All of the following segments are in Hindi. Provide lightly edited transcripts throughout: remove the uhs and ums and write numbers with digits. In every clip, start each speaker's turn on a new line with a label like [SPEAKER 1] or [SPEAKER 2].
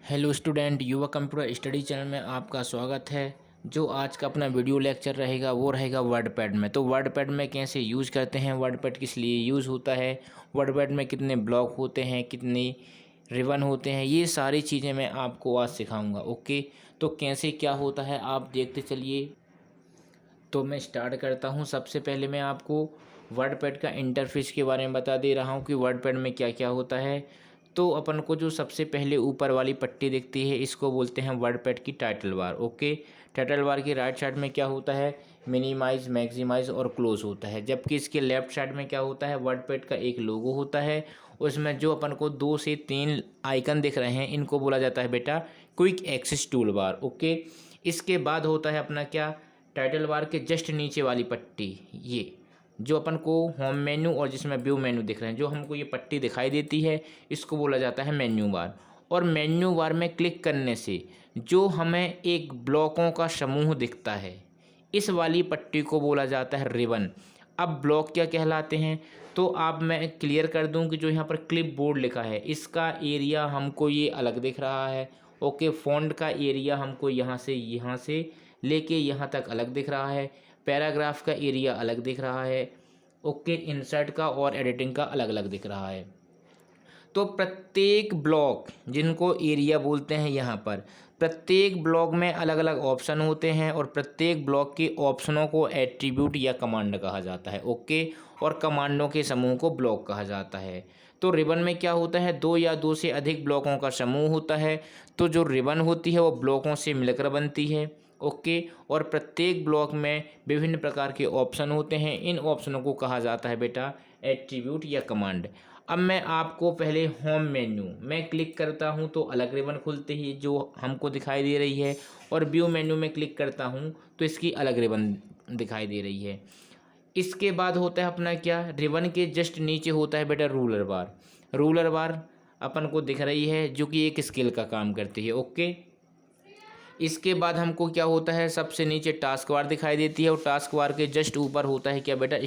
[SPEAKER 1] हेलो स्टूडेंट, युवा कंप्यूटर स्टडी चैनल में आपका स्वागत है। जो आज का अपना वीडियो लेक्चर रहेगा वो रहेगा वर्डपैड में। तो वर्डपैड में कैसे यूज़ करते हैं, वर्डपैड किस लिए यूज़ होता है, वर्डपैड में कितने ब्लॉक होते हैं, कितने रिबन होते हैं, ये सारी चीज़ें मैं आपको आज सिखाऊंगा। ओके, तो कैसे क्या होता है आप देखते चलिए। तो मैं स्टार्ट करता हूँ। सबसे पहले मैं आपको वर्डपैड का इंटरफेस के बारे में बता दे रहा हूँ कि वर्डपैड में क्या क्या होता है। तो अपन को जो सबसे पहले ऊपर वाली पट्टी दिखती है इसको बोलते हैं वर्डपैड की title bar. Okay, title bar की राइट साइड में क्या होता है, मिनिमाइज, मैक्सिमाइज और क्लोज होता है। जबकि इसके लेफ्ट साइड में क्या होता है, वर्डपैड का एक लोगो होता है। उसमें जो अपन को 2 से 3 आइकन दिख रहे हैं इनको बोला जाता है बेटा quick access tool bar. Okay, इसके बाद होता है अपना क्या, टाइटल बार के जस्ट नीचे वाली पट्टी, ये जो अपन को होम मेन्यू और जिसमें व्यू मेन्यू दिख रहे हैं, जो हमको ये पट्टी दिखाई देती है इसको बोला जाता है मेन्यू बार। और मेन्यू बार में क्लिक करने से जो हमें एक ब्लॉकों का समूह दिखता है इस वाली पट्टी को बोला जाता है रिबन। अब ब्लॉक क्या कहलाते हैं, तो आप मैं क्लियर कर दूं कि जो यहाँ पर क्लिप बोर्ड लिखा है इसका एरिया हमको ये अलग दिख रहा है। ओके, फ़ॉन्ट का एरिया हमको यहाँ से लेके यहाँ तक अलग दिख रहा है। पैराग्राफ का एरिया अलग दिख रहा है। ओके, इंसर्ट का और एडिटिंग का अलग अलग दिख रहा है। तो प्रत्येक ब्लॉक जिनको एरिया बोलते हैं, यहाँ पर प्रत्येक ब्लॉक में अलग अलग ऑप्शन होते हैं और प्रत्येक ब्लॉक के ऑप्शनों को एट्रीब्यूट या कमांड कहा जाता है। ओके, और कमांडों के समूह को ब्लॉक कहा जाता है। तो रिबन में क्या होता है, 2 या 2 से अधिक ब्लॉकों का समूह होता है। तो जो रिबन होती है वो ब्लॉकों से मिलकर बनती है। ओके, और प्रत्येक ब्लॉक में विभिन्न प्रकार के ऑप्शन होते हैं। इन ऑप्शनों को कहा जाता है बेटा एट्रीब्यूट या कमांड। अब मैं आपको पहले होम मेन्यू में क्लिक करता हूं तो अलग रिबन खुलती है जो हमको दिखाई दे रही है, और व्यू मेन्यू में क्लिक करता हूं तो इसकी अलग रिबन दिखाई दे रही है। इसके बाद होता है अपना क्या, रिबन के जस्ट नीचे होता है बेटा रूलर बार। रूलर बार अपन को दिख रही है जो कि एक स्केल का काम करती है। ओके, इसके बाद हमको क्या होता है, सबसे नीचे टास्क बार दिखाई देती है और टास्क बार के जस्ट ऊपर होता है क्या बेटा,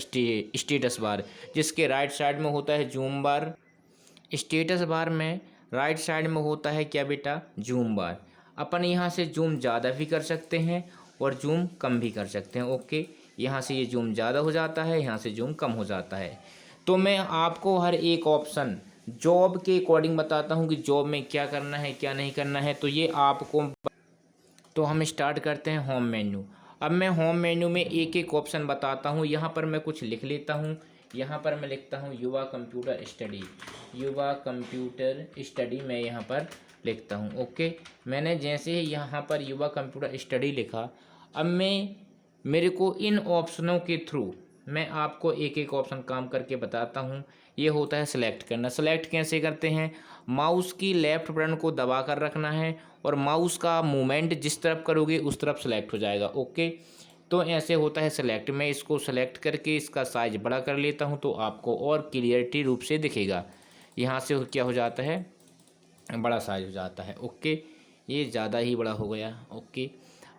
[SPEAKER 1] स्टेटस बार, जिसके राइट साइड में होता है जूम बार। स्टेटस बार में राइट साइड में होता है क्या बेटा, जूम बार। अपन यहाँ से जूम ज़्यादा भी कर सकते हैं और जूम कम भी कर सकते हैं। ओके, यहाँ से ये जूम ज़्यादा हो जाता है, यहाँ से जूम कम हो जाता है। तो मैं आपको हर एक ऑप्शन जॉब के अकॉर्डिंग बताता हूँ कि जॉब में क्या करना है क्या नहीं करना है। तो ये आपको, तो हम स्टार्ट करते हैं होम मेन्यू। अब मैं होम मेन्यू में एक एक ऑप्शन बताता हूँ। यहाँ पर मैं कुछ लिख लेता हूँ। यहाँ पर मैं लिखता हूँ युवा कंप्यूटर स्टडी, युवा कंप्यूटर स्टडी मैं यहाँ पर लिखता हूँ। ओके, मैंने जैसे ही यहाँ पर युवा कंप्यूटर स्टडी लिखा, अब मेरे को इन ऑप्शनों के थ्रू मैं आपको एक एक ऑप्शन काम करके बताता हूँ। ये होता है सेलेक्ट करना। सेलेक्ट कैसे करते हैं, माउस की लेफ्ट बटन को दबा कर रखना है और माउस का मूवमेंट जिस तरफ करोगे उस तरफ सेलेक्ट हो जाएगा। ओके, तो ऐसे होता है सेलेक्ट। मैं इसको सेलेक्ट करके इसका साइज बड़ा कर लेता हूँ तो आपको और क्लियरिटी रूप से दिखेगा। यहाँ से क्या हो जाता है, बड़ा साइज हो जाता है। ओके, ये ज़्यादा ही बड़ा हो गया। ओके,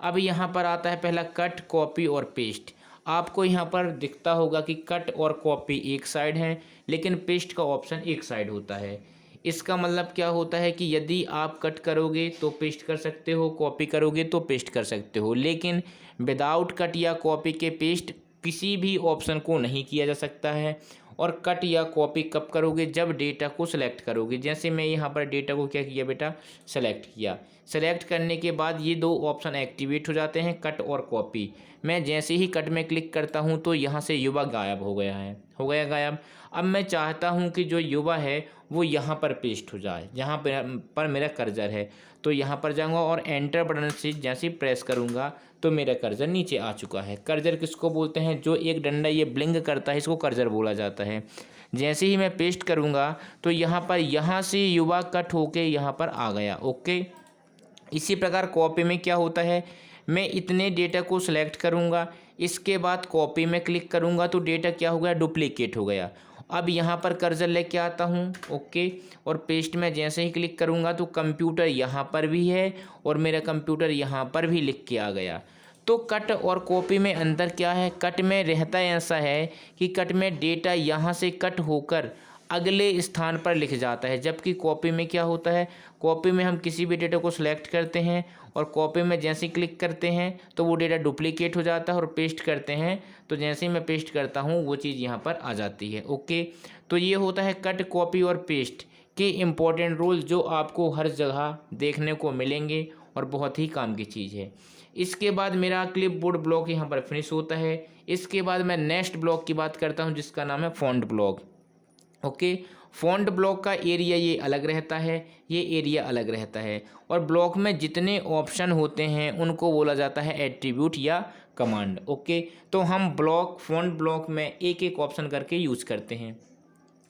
[SPEAKER 1] अब यहाँ पर आता है पहला कट, कॉपी और पेस्ट। आपको यहाँ पर दिखता होगा कि कट और कॉपी एक साइड है लेकिन पेस्ट का ऑप्शन एक साइड होता है। इसका मतलब क्या होता है कि यदि आप कट करोगे तो पेस्ट कर सकते हो, कॉपी करोगे तो पेस्ट कर सकते हो, लेकिन विदाउट कट या कॉपी के पेस्ट किसी भी ऑप्शन को नहीं किया जा सकता है। और कट या कॉपी कब करोगे, जब डेटा को सिलेक्ट करोगे। जैसे मैं यहाँ पर डेटा को क्या किया बेटा, सेलेक्ट किया। सेलेक्ट करने के बाद ये 2 ऑप्शन एक्टिवेट हो जाते हैं, कट और कॉपी। मैं जैसे ही कट में क्लिक करता हूँ तो यहाँ से युवा गायब हो गया है, हो गया गायब। अब मैं चाहता हूँ कि जो युवा है वो यहाँ पर पेस्ट हो जाए, जहाँ पर मेरा कर्सर है। तो यहाँ पर जाऊँगा और एंटर बटन से जैसे ही प्रेस करूँगा तो मेरा कर्सर नीचे आ चुका है। कर्सर किसको बोलते हैं, जो एक डंडा ये ब्लिंक करता है इसको कर्सर बोला जाता है। जैसे ही मैं पेस्ट करूँगा तो यहाँ से युवा कट होके यहाँ पर आ गया। ओके, इसी प्रकार कॉपी में क्या होता है, मैं इतने डेटा को सिलेक्ट करूँगा, इसके बाद कॉपी में क्लिक करूँगा तो डेटा क्या हो गया, डुप्लीकेट हो गया। अब यहाँ पर कर्सर लेके आता हूँ। ओके, और पेस्ट में जैसे ही क्लिक करूँगा तो कंप्यूटर यहाँ पर भी है और मेरा कंप्यूटर यहाँ पर भी लिख के आ गया। तो कट और कॉपी में अंतर क्या है, कट में रहता ऐसा है कि कट में डेटा यहाँ से कट होकर अगले स्थान पर लिख जाता है। जबकि कॉपी में क्या होता है, कॉपी में हम किसी भी डेटा को सिलेक्ट करते हैं और कॉपी में जैसे ही क्लिक करते हैं तो वो डेटा डुप्लीकेट हो जाता है, और पेस्ट करते हैं तो जैसे ही मैं पेस्ट करता हूँ वो चीज़ यहाँ पर आ जाती है। ओके, तो ये होता है कट, कॉपी और पेस्ट के इम्पोर्टेंट रूल जो आपको हर जगह देखने को मिलेंगे और बहुत ही काम की चीज़ है। इसके बाद मेरा क्लिपबोर्ड ब्लॉक यहाँ पर फिनिश होता है। इसके बाद मैं नेक्स्ट ब्लॉक की बात करता हूँ जिसका नाम है font block. Okay, font block का एरिया ये अलग रहता है, ये एरिया अलग रहता है, और ब्लॉक में जितने ऑप्शन होते हैं उनको बोला जाता है एट्रीब्यूट या कमांड। ओके, तो हम फॉन्ट ब्लॉक में एक एक ऑप्शन करके यूज करते हैं।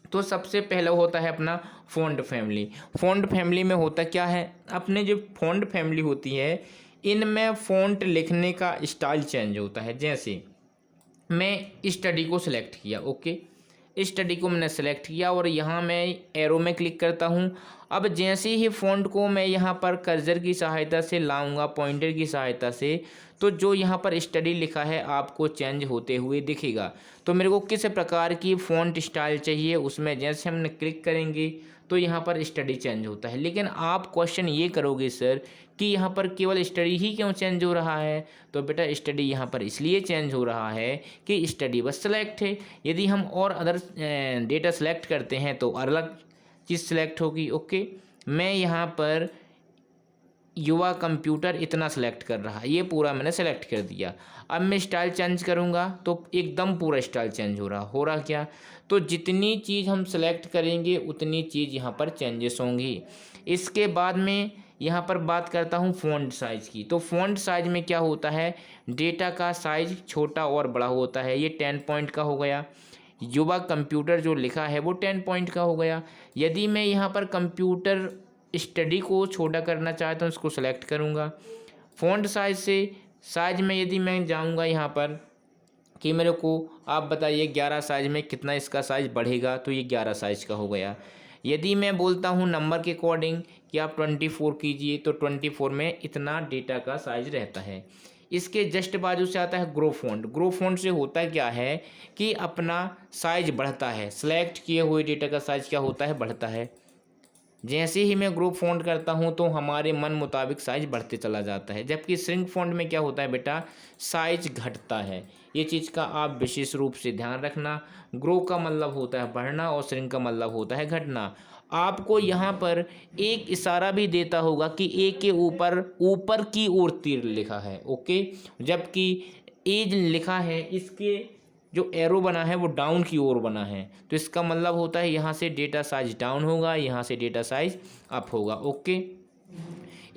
[SPEAKER 1] तो सबसे पहला होता है अपना फॉन्ट फैमिली। फॉन्ट फैमिली में होता क्या है, अपने जो फॉन्ट फैमिली होती है इनमें फॉन्ट लिखने का स्टाइल चेंज होता है। जैसे मैं स्टडी को सिलेक्ट किया, ओके, स्टडी को मैंने सेलेक्ट किया और यहाँ मैं एरो में क्लिक करता हूँ। अब जैसे ही फ़ॉन्ट को मैं यहाँ पर कर्सर की सहायता से लाऊंगा, पॉइंटर की सहायता से, तो जो यहाँ पर स्टडी लिखा है आपको चेंज होते हुए दिखेगा। तो मेरे को किस प्रकार की फ़ॉन्ट स्टाइल चाहिए उसमें जैसे हमने क्लिक करेंगे तो यहाँ पर स्टडी चेंज होता है। लेकिन आप क्वेश्चन ये करोगे सर कि यहाँ पर केवल स्टडी ही क्यों चेंज हो रहा है, तो बेटा स्टडी यहाँ पर इसलिए चेंज हो रहा है कि स्टडी बस सेलेक्ट है। यदि हम और अदर डेटा सेलेक्ट करते हैं तो अलग चीज़ सेलेक्ट होगी। ओके, मैं यहाँ पर युवा कंप्यूटर इतना सेलेक्ट कर रहा है, ये पूरा मैंने सेलेक्ट कर दिया। अब मैं स्टाइल चेंज करूँगा तो एकदम पूरा स्टाइल चेंज हो रहा क्या, तो जितनी चीज़ हम सेलेक्ट करेंगे उतनी चीज़ यहाँ पर चेंजेस होंगी। इसके बाद में यहाँ पर बात करता हूँ फ़ॉन्ट साइज़ की। तो फ़ॉन्ट साइज़ में क्या होता है, डेटा का साइज़ छोटा और बड़ा होता है। ये 10 पॉइंट का हो गया। युवा कंप्यूटर जो लिखा है वो 10 पॉइंट का हो गया। यदि मैं यहाँ पर कंप्यूटर स्टडी को छोटा करना चाहता हूँ उसको सेलेक्ट करूँगा। फ़ॉन्ट साइज़ में यदि मैं जाऊँगा यहाँ पर कि मेरे को आप बताइए 11 साइज़ में कितना इसका साइज़ बढ़ेगा, तो ये 11 साइज़ का हो गया। यदि मैं बोलता हूँ नंबर के अकॉर्डिंग कि आप 24 कीजिए तो 24 में इतना डेटा का साइज़ रहता है। इसके जस्ट बाजू से आता है ग्रो फॉन्ट। ग्रो फॉन्ट से होता क्या है कि अपना साइज़ बढ़ता है, सेलेक्ट किए हुए डेटा का साइज़ क्या होता है, बढ़ता है। जैसे ही मैं ग्रुप फॉन्ट करता हूं तो हमारे मन मुताबिक साइज बढ़ते चला जाता है। जबकि श्रिंक फॉन्ट में क्या होता है बेटा, साइज घटता है। ये चीज़ का आप विशेष रूप से ध्यान रखना। ग्रो का मतलब होता है बढ़ना और श्रिंक का मतलब होता है घटना। आपको यहाँ पर एक इशारा भी देता होगा कि ए के ऊपर ऊपर की ओर तीर लिखा है, ओके, जबकि एज लिखा है इसके जो एरो बना है वो डाउन की ओर बना है। तो इसका मतलब होता है यहाँ से डेटा साइज डाउन होगा, यहाँ से डेटा साइज अप होगा। ओके,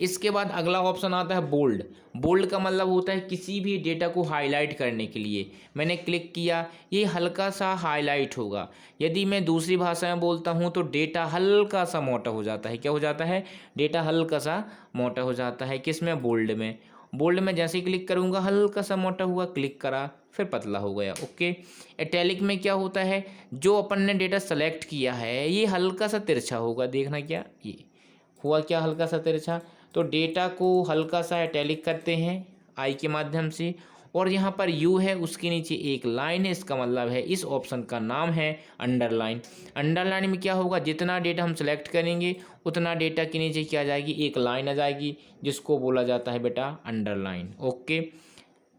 [SPEAKER 1] इसके बाद अगला ऑप्शन आता है बोल्ड। बोल्ड का मतलब होता है किसी भी डेटा को हाईलाइट करने के लिए। मैंने क्लिक किया, ये हल्का सा हाईलाइट होगा। यदि मैं दूसरी भाषा में बोलता हूँ तो डेटा हल्का सा मोटा हो जाता है। क्या हो जाता है, डेटा हल्का सा मोटा हो जाता है। किस में, बोल्ड में। बोल्ड में जैसे ही क्लिक करूँगा हल्का सा मोटा हुआ, क्लिक करा फिर पतला हो गया। ओके, इटैलिक में क्या होता है, जो अपन ने डेटा सेलेक्ट किया है ये हल्का सा तिरछा होगा। देखना क्या ये हुआ, क्या हल्का सा तिरछा। तो डेटा को हल्का सा इटैलिक करते हैं आई के माध्यम से, और यहाँ पर यू है उसके नीचे एक लाइन है, इसका मतलब है इस ऑप्शन का नाम है अंडरलाइन। अंडरलाइन में क्या होगा, जितना डेटा हम सेलेक्ट करेंगे उतना डेटा के नीचे क्या आ जाएगी, एक लाइन आ जाएगी जिसको बोला जाता है बेटा अंडरलाइन। ओके,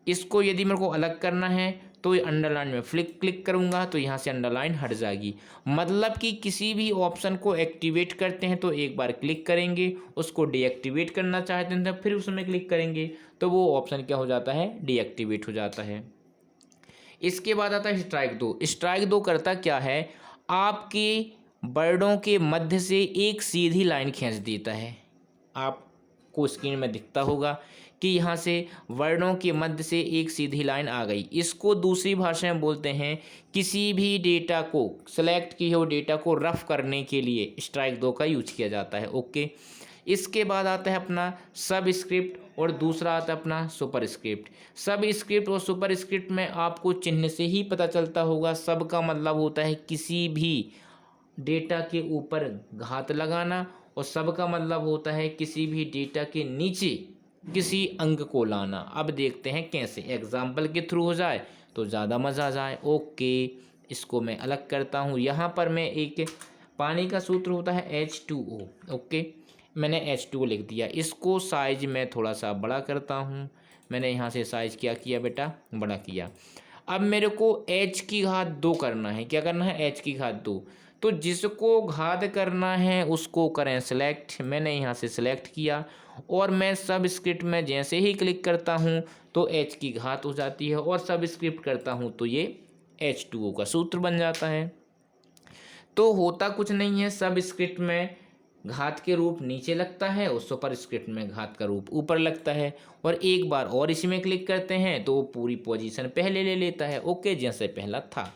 [SPEAKER 1] इसको यदि मेरे को अलग करना है तो ये अंडरलाइन में क्लिक करूंगा तो यहाँ से अंडरलाइन हट जाएगी। मतलब कि किसी भी ऑप्शन को एक्टिवेट करते हैं तो एक बार क्लिक करेंगे, उसको डीएक्टिवेट करना चाहते हैं तो फिर उसमें क्लिक करेंगे तो वो ऑप्शन क्या हो जाता है, डीएक्टिवेट हो जाता है। इसके बाद आता है स्ट्राइक दो। स्ट्राइक दो करता क्या है, आपके वर्डों के मध्य से एक सीधी लाइन खींच देता है। आपको स्क्रीन में दिखता होगा कि यहाँ से वर्णों के मध्य से एक सीधी लाइन आ गई। इसको दूसरी भाषा में बोलते हैं किसी भी डेटा को, सेलेक्ट किए हुए डेटा को रफ करने के लिए स्ट्राइक दो का यूज किया जाता है। ओके, इसके बाद आता है अपना सब स्क्रिप्ट और दूसरा आता है अपना सुपर स्क्रिप्ट। सब स्क्रिप्ट और सुपर स्क्रिप्ट में आपको चिन्ह से ही पता चलता होगा। सब का मतलब होता है किसी भी डेटा के ऊपर घात लगाना, और सब का मतलब होता है किसी भी डेटा के नीचे किसी अंक को लाना। अब देखते हैं कैसे, एग्जाम्पल के थ्रू हो जाए तो ज़्यादा मज़ा आ जाए। ओके, इसको मैं अलग करता हूँ। यहाँ पर मैं एक पानी का सूत्र होता है H2O, ओके, मैंने H2O लिख दिया। इसको साइज में थोड़ा सा बड़ा करता हूँ। मैंने यहाँ से साइज क्या किया बेटा, बड़ा किया। अब मेरे को H की घात 2 करना है। क्या करना है, H की घात 2। तो जिसको घात करना है उसको करें सेलेक्ट। मैंने यहाँ से सेलेक्ट किया और मैं सब स्क्रिप्ट में जैसे ही क्लिक करता हूँ तो H की घात हो जाती है, और सब स्क्रिप्ट करता हूँ तो ये H2O का सूत्र बन जाता है। तो होता कुछ नहीं है, सब स्क्रिप्ट में घात के रूप नीचे लगता है और सुपर स्क्रिप्ट में घात का रूप ऊपर लगता है। और एक बार और इसमें क्लिक करते हैं तो पूरी पोजीशन पहले ले लेता है, ओके, जैसे पहला था।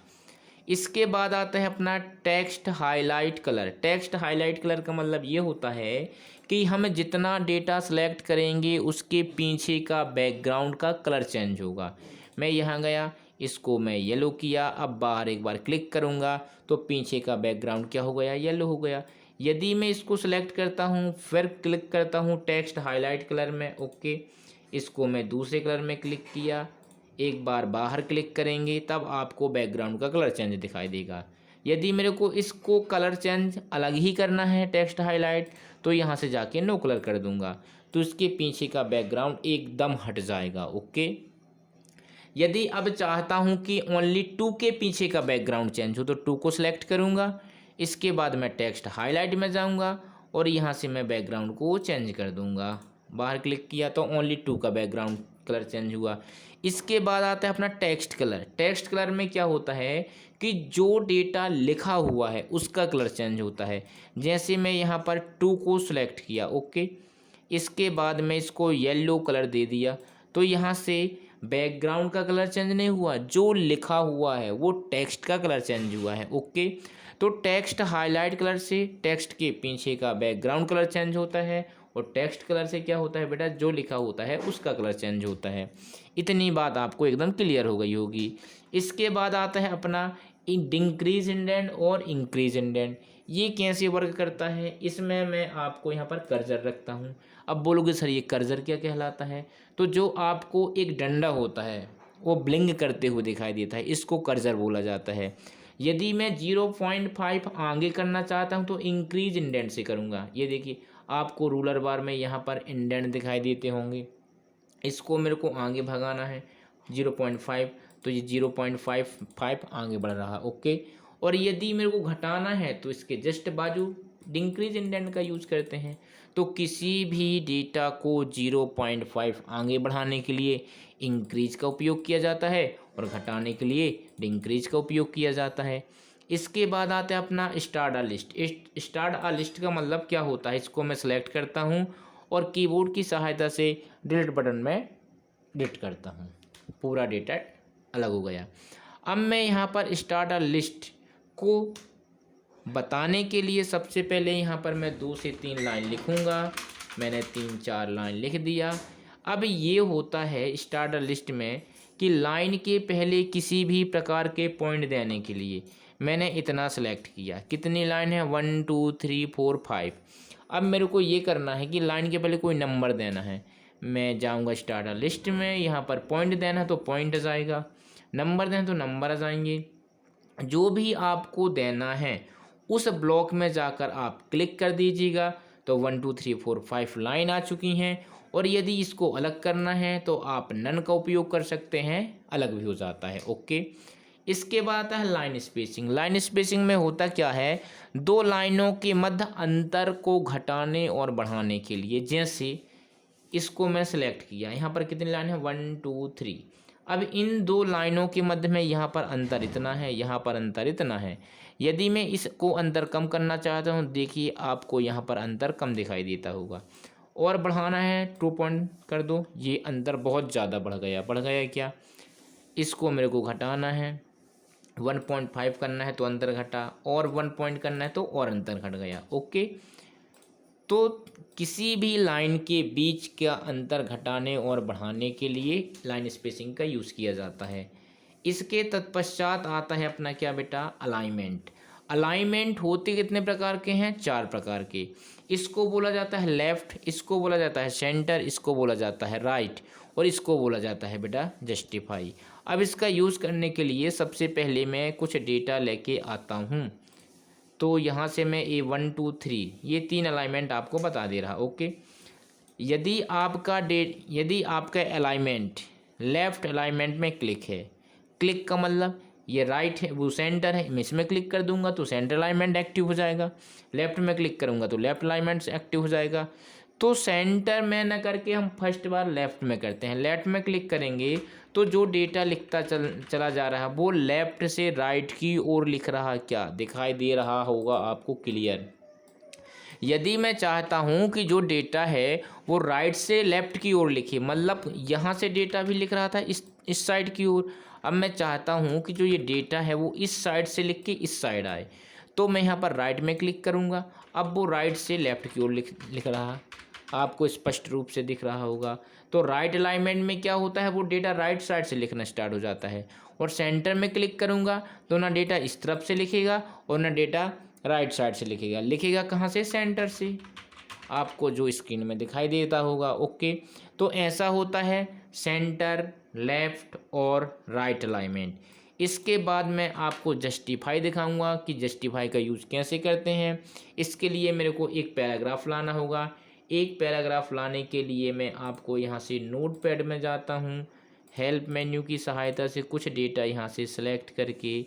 [SPEAKER 1] इसके बाद आता है अपना text highlight colour. Text highlight colour का मतलब ये होता है कि हम जितना डेटा सेलेक्ट करेंगे उसके पीछे का बैकग्राउंड का कलर चेंज होगा। मैं यहाँ गया, इसको मैं येलो किया, अब बाहर एक बार क्लिक करूँगा तो पीछे का बैकग्राउंड क्या हो गया, येलो हो गया। यदि मैं इसको सेलेक्ट करता हूँ फिर क्लिक करता हूँ टेक्स्ट हाईलाइट कलर में, ओके, इसको मैं दूसरे कलर में क्लिक किया, एक बार बाहर क्लिक करेंगे तब आपको बैकग्राउंड का कलर चेंज दिखाई देगा। यदि मेरे को इसको कलर चेंज अलग ही करना है टेक्स्ट हाईलाइट, तो यहाँ से जाके नो कलर कर दूंगा तो इसके पीछे का बैकग्राउंड एकदम हट जाएगा, ओके। यदि अब चाहता हूँ कि ओनली 2 के पीछे का बैकग्राउंड चेंज हो तो 2 को सिलेक्ट करूँगा। इसके बाद मैं टेक्स्ट हाईलाइट में जाऊँगा और यहाँ से मैं बैकग्राउंड को चेंज कर दूँगा। बाहर क्लिक किया तो ओनली 2 का बैकग्राउंड कलर चेंज हुआ। इसके बाद आता है अपना टेक्स्ट कलर। टेक्स्ट कलर में क्या होता है कि जो डेटा लिखा हुआ है उसका कलर चेंज होता है। जैसे मैं यहाँ पर 2 को सिलेक्ट किया, ओके, इसके बाद मैं इसको येलो कलर दे दिया तो यहाँ से बैकग्राउंड का कलर चेंज नहीं हुआ, जो लिखा हुआ है वो टेक्स्ट का कलर चेंज हुआ है, ओके। तो टेक्स्ट हाईलाइट कलर से टेक्स्ट के पीछे का बैकग्राउंड कलर चेंज होता है और टेक्स्ट कलर से क्या होता है बेटा, जो लिखा होता है उसका कलर चेंज होता है। इतनी बात आपको एकदम क्लियर हो गई होगी। इसके बाद आता है अपना डिक्रीज इंडेंट और इंक्रीज इंडेंट। ये कैसे वर्क करता है, इसमें मैं आपको यहाँ पर कर्सर रखता हूँ। अब बोलोगे सर ये कर्सर क्या कहलाता है, तो जो आपको एक डंडा होता है वो ब्लिंक करते हुए दिखाई देता है, इसको कर्सर बोला जाता है। यदि मैं 0.5 आगे करना चाहता हूँ तो इंक्रीज इंडेंट से करूँगा। ये देखिए आपको रूलर बार में यहाँ पर इंडेंट दिखाई देते होंगे, इसको मेरे को आगे भगाना है 0.5, तो ये 0.55 आगे बढ़ रहा, ओके। और यदि मेरे को घटाना है तो इसके जस्ट बाजू डिक्रीज इंडेंट का यूज़ करते हैं। तो किसी भी डेटा को 0.5 आगे बढ़ाने के लिए इंक्रीज का उपयोग किया जाता है और घटाने के लिए डिक्रीज का उपयोग किया जाता है। इसके बाद आता है अपना start a list. Start a list का मतलब क्या होता है, इसको मैं सेलेक्ट करता हूँ और कीबोर्ड की सहायता से डिलीट बटन में डिलीट करता हूँ, पूरा डेटा अलग हो गया। अब मैं यहाँ पर स्टार्ट अ लिस्ट को बताने के लिए सबसे पहले यहाँ पर मैं 2 से 3 लाइन लिखूँगा। मैंने 3-4 लाइन लिख दिया। अब ये होता है स्टार्ट अ लिस्ट में कि लाइन के पहले किसी भी प्रकार के पॉइंट देने के लिए मैंने इतना सेलेक्ट किया। कितनी लाइन है, 1 2 3 4 5। अब मेरे को ये करना है कि लाइन के पहले कोई नंबर देना है। मैं जाऊंगा स्टार्ट अ लिस्ट में, यहाँ पर पॉइंट देना है तो पॉइंट आ जाएगा, नंबर देना तो नंबर आ जाएंगे। जो भी आपको देना है उस ब्लॉक में जाकर आप क्लिक कर दीजिएगा तो 1 2 3 4 5 लाइन आ चुकी हैं। और यदि इसको अलग करना है तो आप नन का उपयोग कर सकते हैं, अलग भी हो जाता है, ओके। इसके बाद आता है लाइन स्पेसिंग। लाइन स्पेसिंग में होता क्या है, 2 लाइनों के मध्य अंतर को घटाने और बढ़ाने के लिए, जैसे इसको मैं सेलेक्ट किया, यहाँ पर कितनी लाइन है, 1 2 3। अब इन 2 लाइनों के मध्य में यहाँ पर अंतर इतना है, यहाँ पर अंतर इतना है। यदि मैं इसको अंतर कम करना चाहता हूँ, देखिए आपको यहाँ पर अंतर कम दिखाई देता होगा। और बढ़ाना है 2 पॉइंट कर दो, ये अंतर बहुत ज़्यादा बढ़ गया। बढ़ गया क्या, इसको मेरे को घटाना है, 1.5 करना है तो अंतर घटा, और 1 पॉइंट करना है तो और अंतर घट गया, ओके। तो किसी भी लाइन के बीच का अंतर घटाने और बढ़ाने के लिए लाइन स्पेसिंग का यूज़ किया जाता है। इसके तत्पश्चात आता है अपना क्या बेटा, अलाइनमेंट। अलाइनमेंट होते कितने प्रकार के हैं, 4 प्रकार के। इसको बोला जाता है लेफ़्ट, इसको बोला जाता है सेंटर, इसको बोला जाता है राइट और इसको बोला जाता है बेटा जस्टिफाई। अब इसका यूज़ करने के लिए सबसे पहले मैं कुछ डेटा लेके आता हूँ। तो यहाँ से मैं A1 2 3 ये 3 अलाइनमेंट आपको बता दे रहा। ओके, यदि आपका अलाइनमेंट लेफ़्ट अलाइनमेंट में क्लिक है, क्लिक का मतलब ये राइट है, वो सेंटर है, मैं इसमें क्लिक कर दूंगा तो सेंटर अलाइनमेंट एक्टिव हो जाएगा। लेफ़्ट में क्लिक करूंगा तो लेफ़्ट अलाइनमेंट एक्टिव हो जाएगा। तो सेंटर में ना करके हम फर्स्ट बार लेफ़्ट में करते हैं। लेफ़्ट में क्लिक करेंगे तो जो डेटा लिखता चला जा रहा है वो लेफ़्ट से राइट की ओर लिख रहा, क्या दिखाई दे रहा होगा आपको क्लियर। यदि मैं चाहता हूं कि जो डेटा है वो राइट से लेफ़्ट की ओर लिखे, मतलब यहाँ से डेटा भी लिख रहा था इस साइड की ओर, अब मैं चाहता हूं कि जो ये डेटा है वो इस साइड से लिख के इस साइड आए, तो मैं यहाँ पर राइट में क्लिक करूँगा। अब वो राइट से लेफ़्ट की ओर लिख रहा, आपको स्पष्ट रूप से दिख रहा होगा। तो राइट अलाइनमेंट में क्या होता है, वो डेटा राइट साइड से लिखना स्टार्ट हो जाता है। और सेंटर में क्लिक करूँगा तो ना डेटा इस तरफ से लिखेगा और ना डेटा राइट साइड से लिखेगा कहाँ से, सेंटर से, आपको जो स्क्रीन में दिखाई देता होगा। ओके, तो ऐसा होता है सेंटर, लेफ़्ट और राइट अलाइनमेंट। इसके बाद मैं आपको जस्टिफाई दिखाऊंगा कि जस्टिफाई का यूज़ कैसे करते हैं। इसके लिए मेरे को एक पैराग्राफ लाना होगा। एक पैराग्राफ लाने के लिए मैं आपको यहाँ से नोटपैड में जाता हूँ, हेल्प मेन्यू की सहायता से कुछ डेटा यहाँ से सेलेक्ट करके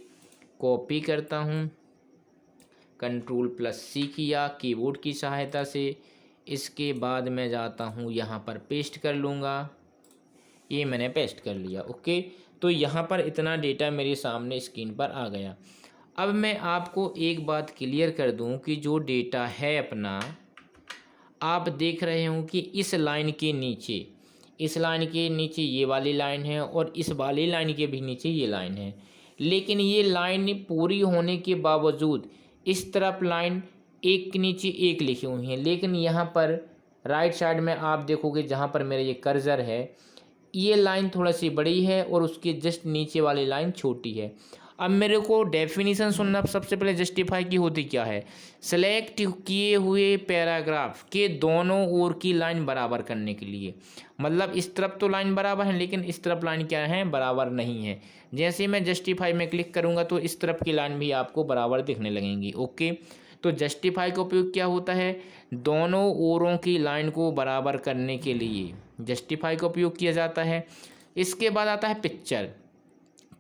[SPEAKER 1] कॉपी करता हूँ, Ctrl+C किया कीबोर्ड की सहायता से। इसके बाद मैं जाता हूँ यहाँ पर पेस्ट कर लूँगा, ये मैंने पेस्ट कर लिया। ओके, तो यहाँ पर इतना डेटा मेरे सामने स्क्रीन पर आ गया। अब मैं आपको एक बात क्लियर कर दूँ कि जो डेटा है अपना, आप देख रहे हो कि इस लाइन के नीचे ये वाली लाइन है और इस वाली लाइन के भी नीचे ये लाइन है, लेकिन ये लाइन पूरी होने के बावजूद इस तरफ लाइन एक के नीचे एक लिखी हुई है, लेकिन यहाँ पर राइट साइड में आप देखोगे जहाँ पर मेरा ये कर्सर है, ये लाइन थोड़ा सी बड़ी है और उसके जस्ट नीचे वाली लाइन छोटी है। अब मेरे को डेफिनेशन सुनना, सबसे पहले जस्टिफाई की होती क्या है, सेलेक्ट किए हुए पैराग्राफ के दोनों ओर की लाइन बराबर करने के लिए। मतलब इस तरफ तो लाइन बराबर है लेकिन इस तरफ लाइन क्या है, बराबर नहीं है। जैसे मैं जस्टिफाई में क्लिक करूँगा तो इस तरफ की लाइन भी आपको बराबर दिखने लगेंगी। ओके, तो जस्टिफाई का उपयोग क्या होता है, दोनों ओरों की लाइन को बराबर करने के लिए जस्टिफाई का उपयोग किया जाता है। इसके बाद आता है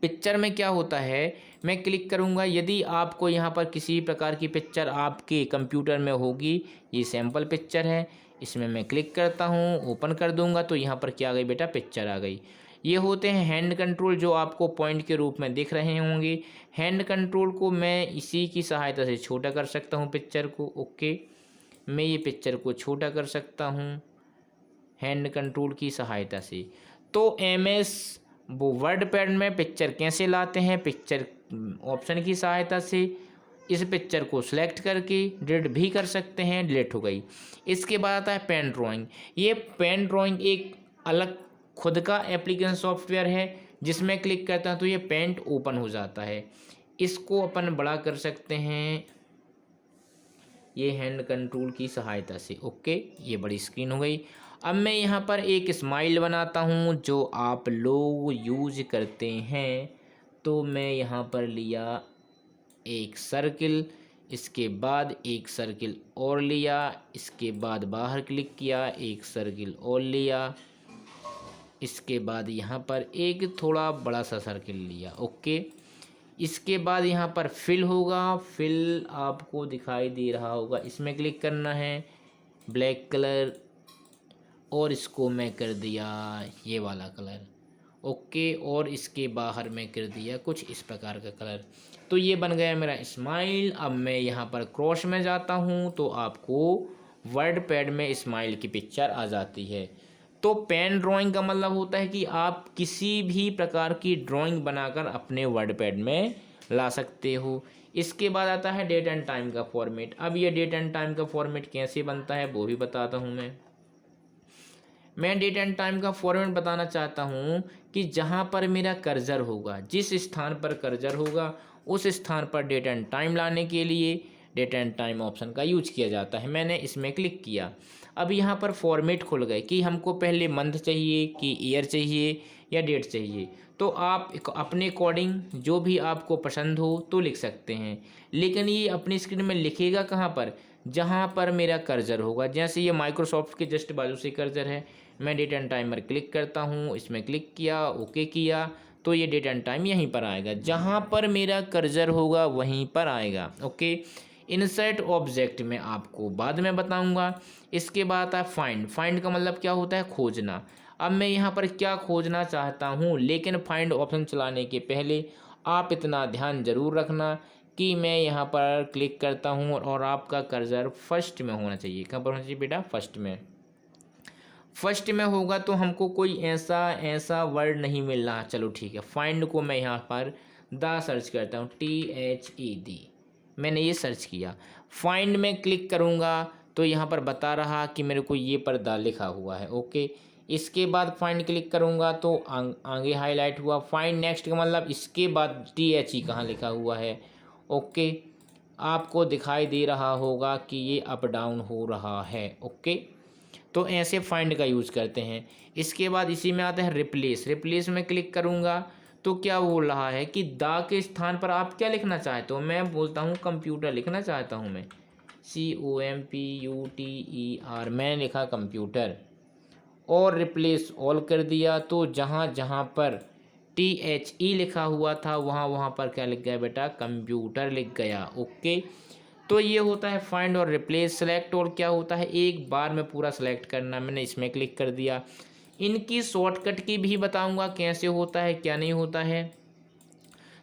[SPEAKER 1] पिक्चर में क्या होता है, मैं क्लिक करूंगा, यदि आपको यहाँ पर किसी प्रकार की पिक्चर आपके कंप्यूटर में होगी, ये सैम्पल पिक्चर है, इसमें मैं क्लिक करता हूँ, ओपन कर दूंगा तो यहाँ पर क्या आ गई बेटा, पिक्चर आ गई। ये होते हैं हैंड कंट्रोल जो आपको पॉइंट के रूप में दिख रहे होंगे। हैंड कंट्रोल को मैं इसी की सहायता से छोटा कर सकता हूँ पिक्चर को। ओके, मैं ये पिक्चर को छोटा कर सकता हूँ हैंड कंट्रोल की सहायता से। तो MS वो वर्डपैड में पिक्चर कैसे लाते हैं, पिक्चर ऑप्शन की सहायता से इस पिक्चर को सिलेक्ट करके डिलीट भी कर सकते हैं, डिलीट हो गई। इसके बाद आता है पेन ड्राइंग। ये पेन ड्राइंग एक अलग खुद का एप्लीकेशन सॉफ्टवेयर है, जिसमें क्लिक करता हूँ तो ये पेंट ओपन हो जाता है। इसको अपन बड़ा कर सकते हैं ये हैंड कंट्रोल की सहायता से। ओके, ये बड़ी स्क्रीन हो गई। अब मैं यहाँ पर एक स्माइल बनाता हूँ जो आप लोग यूज करते हैं। तो मैं यहाँ पर लिया एक सर्किल, इसके बाद एक सर्किल और लिया, इसके बाद बाहर क्लिक किया, एक सर्किल और लिया, इसके बाद यहाँ पर एक थोड़ा बड़ा सा सर्किल लिया। ओके, इसके बाद यहाँ पर फिल होगा, फिल आपको दिखाई दे रहा होगा, इसमें क्लिक करना है, ब्लैक कलर, और इसको मैं कर दिया ये वाला कलर। ओके, और इसके बाहर में कर दिया कुछ इस प्रकार का कलर। तो ये बन गया मेरा स्माइल। अब मैं यहाँ पर क्रॉस में जाता हूँ तो आपको वर्डपैड में स्माइल की पिक्चर आ जाती है। तो पेन ड्राइंग का मतलब होता है कि आप किसी भी प्रकार की ड्राइंग बनाकर अपने वर्डपैड में ला सकते हो। इसके बाद आता है डेट एंड टाइम का फॉर्मेट। अब ये डेट एंड टाइम का फॉर्मेट कैसे बनता है वो भी बताता हूँ मैं डेट एंड टाइम का फॉर्मेट बताना चाहता हूँ कि जहाँ पर मेरा कर्सर होगा, जिस स्थान पर कर्सर होगा उस स्थान पर डेट एंड टाइम लाने के लिए डेट एंड टाइम ऑप्शन का यूज किया जाता है। मैंने इसमें क्लिक किया। अब यहाँ पर फॉर्मेट खुल गए कि हमको पहले मंथ चाहिए कि ईयर चाहिए या डेट चाहिए। तो आप अपने अकॉर्डिंग जो भी आपको पसंद हो तो लिख सकते हैं, लेकिन ये अपनी स्क्रीन में लिखेगा कहाँ पर, जहाँ पर मेरा कर्सर होगा। जैसे ये माइक्रोसॉफ्ट के जस्ट बाजू से कर्सर है, मैं डेट एंड टाइम पर क्लिक करता हूँ, इसमें क्लिक किया, ओके किया, तो ये डेट एंड टाइम यहीं पर आएगा, जहाँ पर मेरा कर्सर होगा वहीं पर आएगा। ओके, इंसर्ट ऑब्जेक्ट में आपको बाद में बताऊंगा। इसके बाद आता है फाइंड। फाइंड का मतलब क्या होता है, खोजना। अब मैं यहाँ पर क्या खोजना चाहता हूँ, लेकिन फाइंड ऑप्शन चलाने के पहले आप इतना ध्यान जरूर रखना कि मैं यहाँ पर क्लिक करता हूँ और आपका कर्सर फर्स्ट में होना चाहिए। कहाँ पर होना चाहिए बेटा, फर्स्ट में। फर्स्ट में होगा तो हमको कोई ऐसा वर्ड नहीं मिल रहा। चलो ठीक है, फाइंड को मैं यहाँ पर द सर्च करता हूँ, THED। मैंने ये सर्च किया, फाइंड में क्लिक करूँगा तो यहाँ पर बता रहा कि मेरे को ये पर द लिखा हुआ है। ओके, इसके बाद फाइंड क्लिक करूँगा तो आगे हाईलाइट हुआ। फाइंड नेक्स्ट का मतलब इसके बाद THE कहाँ लिखा हुआ है। ओके, आपको दिखाई दे रहा होगा कि ये अप डाउन हो रहा है। ओके, तो ऐसे फाइंड का यूज़ करते हैं। इसके बाद इसी में आता है रिप्लेस। रिप्लेस में क्लिक करूँगा तो क्या बोल रहा है कि दा के स्थान पर आप क्या लिखना चाहते हो। मैं बोलता हूँ कंप्यूटर लिखना चाहता हूँ मैं, COMPUTER, मैंने लिखा कंप्यूटर और रिप्लेस ऑल कर दिया। तो जहाँ जहाँ पर THE लिखा हुआ था वहाँ वहाँ पर क्या लिख गया बेटा, कंप्यूटर लिख गया। ओके, तो ये होता है फाइंड और रिप्लेस। सेलेक्ट और क्या होता है, एक बार में पूरा सेलेक्ट करना। मैंने इसमें क्लिक कर दिया। इनकी शॉर्टकट की भी बताऊंगा कैसे होता है क्या नहीं होता है।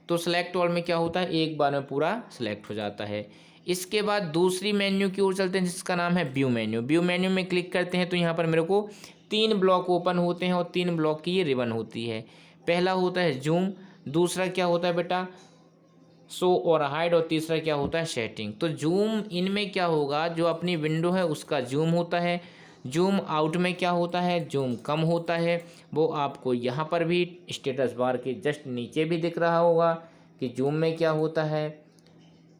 [SPEAKER 1] तो सेलेक्ट ऑल में क्या होता है, एक बार में पूरा सेलेक्ट हो जाता है। इसके बाद दूसरी मेन्यू की ओर चलते हैं जिसका नाम है व्यू मेन्यू। व्यू मेन्यू में क्लिक करते हैं तो यहाँ पर मेरे को 3 ब्लॉक ओपन होते हैं और 3 ब्लॉक की ये रिबन होती है। पहला होता है जूम, दूसरा क्या होता है बेटा शो और हाइड, और तीसरा क्या होता है सेटिंग। तो जूम इन में क्या होगा, जो अपनी विंडो है उसका जूम होता है। जूम आउट में क्या होता है, जूम कम होता है। वो आपको यहाँ पर भी स्टेटस बार के जस्ट नीचे भी दिख रहा होगा कि जूम में क्या होता है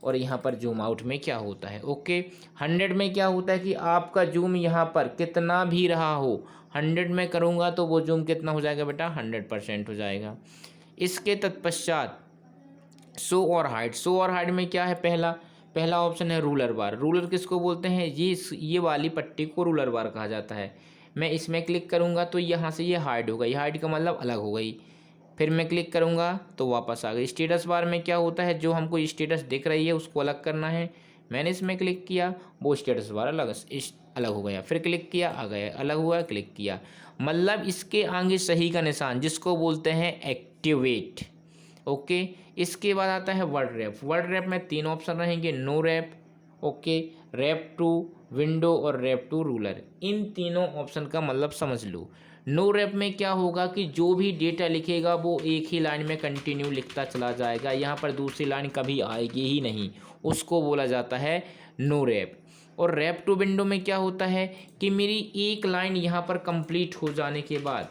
[SPEAKER 1] और यहाँ पर जूम आउट में क्या होता है। ओके, 100 में क्या होता है कि आपका जूम यहाँ पर कितना भी रहा हो, 100 में करूँगा तो वो जूम कितना हो जाएगा बेटा, 100% हो जाएगा। इसके तत्पश्चात शो और हाइड। शो और हाइड में क्या है, पहला ऑप्शन है रूलर बार। रूलर किसको बोलते हैं, ये वाली पट्टी को रूलर बार कहा जाता है। मैं इसमें क्लिक करूँगा तो यहाँ से ये हाइड हो गई, हाइड का मतलब अलग हो गई। फिर मैं क्लिक करूँगा तो वापस आ गई। स्टेटस बार में क्या होता है, जो हमको स्टेटस दिख रही है उसको अलग करना है। मैंने इसमें क्लिक किया, वो स्टेटस बार अलग हो गया। फिर क्लिक किया, आ गया, अलग हुआ, क्लिक किया। मतलब इसके आगे सही का निशान जिसको बोलते हैं एक्टिवेट। ओके, इसके बाद आता है वर्ड रैप। वर्ड रैप में 3 ऑप्शन रहेंगे, no wrap, okay, wrap to window और रैप टू रूलर। इन तीनों ऑप्शन का मतलब समझ लो। नो रैप में क्या होगा कि जो भी डेटा लिखेगा वो एक ही लाइन में कंटिन्यू लिखता चला जाएगा, यहाँ पर दूसरी लाइन कभी आएगी ही नहीं, उसको बोला जाता है नो रैप। और रैप टू विंडो में क्या होता है कि मेरी एक लाइन यहाँ पर कंप्लीट हो जाने के बाद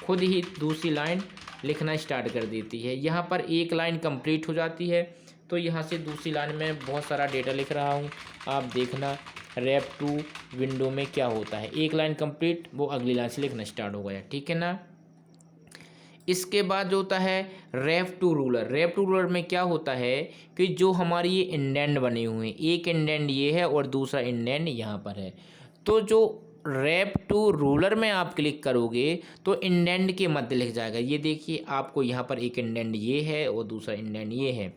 [SPEAKER 1] खुद ही दूसरी लाइन लिखना स्टार्ट कर देती है। यहाँ पर एक लाइन कंप्लीट हो जाती है तो यहाँ से दूसरी लाइन में बहुत सारा डेटा लिख रहा हूँ, आप देखना। रैप टू विंडो में क्या होता है, एक लाइन कंप्लीट, वो अगली लाइन से लिखना स्टार्ट हो गया, ठीक है ना। इसके बाद जो होता है wrap to ruler. Wrap to ruler में क्या होता है कि जो हमारी ये इंडेंट बने हुए हैं, एक इंडेंट ये है और दूसरा इंडेंट यहाँ पर है। तो जो रैप टू रूलर में आप क्लिक करोगे तो इंडेंट के मध्य लिख जाएगा। ये देखिए, आपको यहाँ पर एक इंडेंट ये है और दूसरा इंडेंट ये है।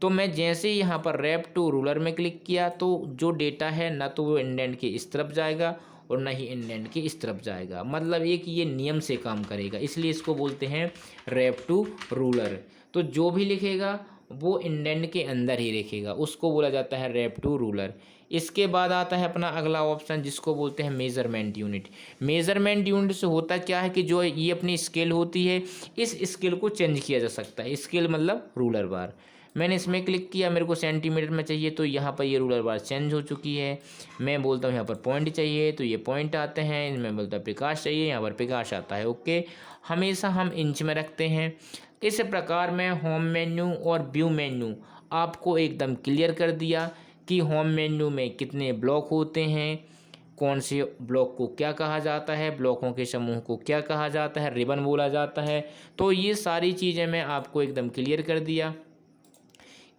[SPEAKER 1] तो मैं जैसे ही यहाँ पर रैप टू रूलर में क्लिक किया तो जो डेटा है ना तो वो इंडेंट के इस तरफ जाएगा और ना ही इंडेंट के इस तरफ जाएगा। मतलब एक ये नियम से काम करेगा, इसलिए इसको बोलते हैं रैप टू रूलर। तो जो भी लिखेगा वो इंडेंट के अंदर ही लिखेगा, उसको बोला जाता है रैप टू रूलर। इसके बाद आता है अपना अगला ऑप्शन जिसको बोलते हैं मेजरमेंट यूनिट। मेजरमेंट यूनिट से होता क्या है कि जो ये अपनी स्केल होती है, इस स्केल को चेंज किया जा सकता है। स्केल मतलब रूलर बार। मैंने इसमें क्लिक किया, मेरे को सेंटीमीटर में चाहिए तो यहाँ पर ये रूलर बार चेंज हो चुकी है। मैं बोलता हूँ यहाँ पर पॉइंट चाहिए तो ये पॉइंट आते हैं। मैं बोलता हूँ प्रकाश चाहिए, यहाँ पर प्रकाश आता है। ओके, हमेशा हम इंच में रखते हैं। इस प्रकार मैं होम मेन्यू और व्यू मेन्यू आपको एकदम क्लियर कर दिया कि होम मेन्यू में कितने ब्लॉक होते हैं, कौन से ब्लॉक को क्या कहा जाता है, ब्लॉकों के समूह को क्या कहा जाता है, रिबन बोला जाता है। तो ये सारी चीज़ें मैं आपको एकदम क्लियर कर दिया।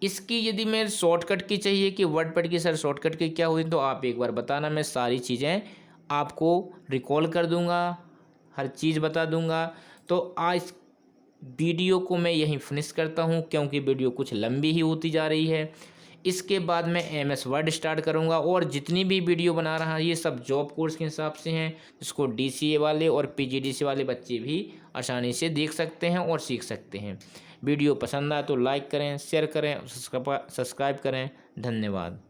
[SPEAKER 1] इसकी यदि मैं शॉर्टकट की चाहिए कि वर्डपैड की सर शॉर्टकट की क्या हुई, तो आप एक बार बताना, मैं सारी चीज़ें आपको रिकॉल कर दूंगा, हर चीज़ बता दूंगा। तो आज वीडियो को मैं यहीं फिनिश करता हूं, क्योंकि वीडियो कुछ लंबी ही होती जा रही है। इसके बाद मैं MS वर्ड स्टार्ट करूंगा, और जितनी भी वीडियो बना रहा ये सब जॉब कोर्स के हिसाब से हैं, जिसको DCA वाले और PGDC वाले बच्चे भी आसानी से देख सकते हैं और सीख सकते हैं। वीडियो पसंद आए तो लाइक करें, शेयर करें, सब्सक्राइब करें। धन्यवाद।